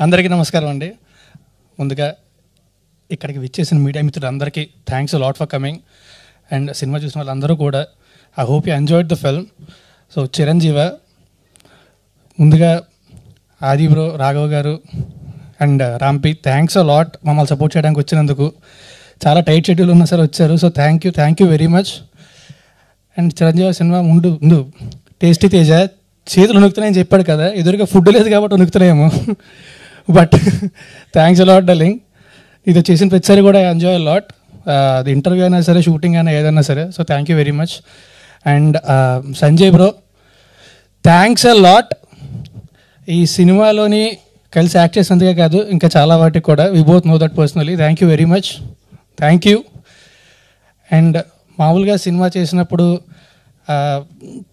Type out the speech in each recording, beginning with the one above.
అందరికీ నమస్కారం అండి. ముందుగా ఇక్కడికి విచ్చేసిన మీడియా మిత్రులు అందరికీ thanks lot for coming. And cinema చూసిన వాళ్ళందరూ కూడా I hope you enjoyed the film. So Chiranjeeva, ముందుగా ఆది బ్రో, రాఘవ్ గారు అండ్ రాంపి, థ్యాంక్స్ లాట్ మమ్మల్ని సపోర్ట్ చేయడానికి వచ్చినందుకు. చాలా టైట్ షెడ్యూల్ ఉన్నా సరే వచ్చారు. So thank you very much. And Chiranjeevi cinema ముందు టేస్టీ తేజ చేతులు వణుకుతున్నాయని చెప్పాడు కదా, ఎదురుగా ఫుడ్ లేదు కాబట్టి వణుకుతున్నాయేమో. But thanks lot darling. ఇది చేసిన ప్రతిసారి కూడా ఎంజాయ్ లాట్. అది ఇంటర్వ్యూ అయినా సరే, షూటింగ్ అయినా ఏదైనా సరే. So thank you very much. And Sanjay bro, thanks a lot. ఈ సినిమాలోని కలిసి యాక్ట్ చేసినందుకే కాదు, ఇంకా చాలా వాటికి కూడా we both know that personally. Thank you very much. Thank you. And మామూలుగా సినిమా చేసినప్పుడు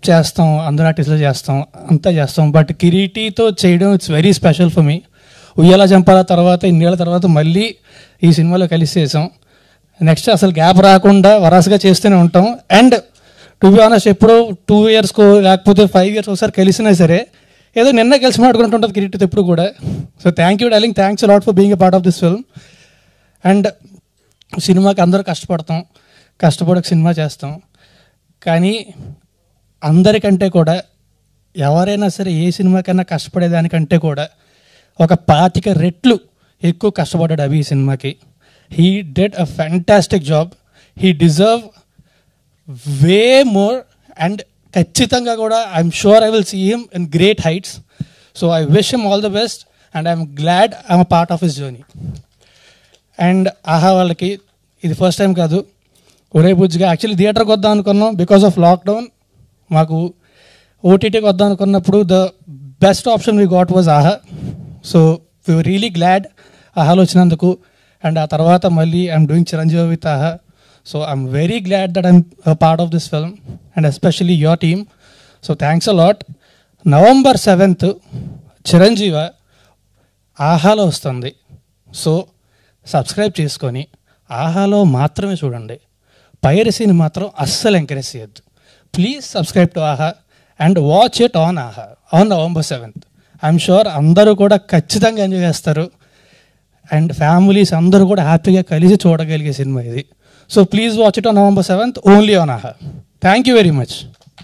చేస్తాం, అందరూ ఆర్టిస్టులు చేస్తాం, అంతా చేస్తాం. బట్ కిరీటితో చేయడం it's very special for me. ఉయ్యాల జంపాల తర్వాత, ఇన్నేళ్ళ తర్వాత మళ్ళీ ఈ సినిమాలో కలిసి చేసాం. నెక్స్ట్ అసలు గ్యాప్ రాకుండా వరాసగా చేస్తూనే ఉంటాం. అండ్ టు బి ఆనెస్ట్, ఎప్పుడో 2 yearsకో లేకపోతే 5 years ఒకసారి కలిసినా సరే ఏదో నిన్న కలిసి మాట్లాడుకుంటుంటుంది కిరీటితో ఎప్పుడు కూడా. So thank you darling, thanks lot for being a part of this film. And సినిమాకి అందరూ కష్టపడక సినిమా చేస్తాం. కానీ అందరికంటే కూడా, ఎవరైనా సరే ఏ సినిమాకైనా కష్టపడేదానికంటే కూడా ఒక 25 రెట్లు ఎక్కువ కష్టపడ్డాడు అభి ఈ సినిమాకి. He did a fantastic job. He deserve way more. And ఖచ్చితంగా కూడా I'm sure I will see him in great heights. So I wish him all the best and I'm glad I'm a part of his journey. And Aha వాళ్ళకి ఇది first time కాదు, ఒరే బుజ్జిగా actually థియేటర్కి వద్దాం అనుకున్నాం. బికాస్ ఆఫ్ లాక్డౌన్ మాకు ఓటీటీకి వద్దాం అనుకున్నప్పుడు the best option we got was Aha. So we were really glad ఆహాలో వచ్చినందుకు. అండ్ ఆ తర్వాత మళ్ళీ I'm doing Chiranjeevi with Aha. So I'm very glad that I'm part of this film and especially your team. So thanks a lot. November 7th Chiranjeeva ఆహాలో వస్తుంది. So subscribe చేసుకొని ఆహాలో మాత్రమే చూడండి. పైరసీని మాత్రం అస్సలు ఎంకరేజ్ చేయొద్దు. ప్లీజ్ సబ్స్క్రైబ్ టు ఆహా అండ్ వాచ్ ఇట్ ఆన్ ఆహా on November 7th. I'm sure అందరూ కూడా ఖచ్చితంగా ఎంజాయ్ చేస్తారు. అండ్ ఫ్యామిలీస్ అందరూ కూడా హ్యాపీగా కలిసి చూడగలిగే సినిమా ఇది. So please watch it on November 7th only on Aha. Thank you very much.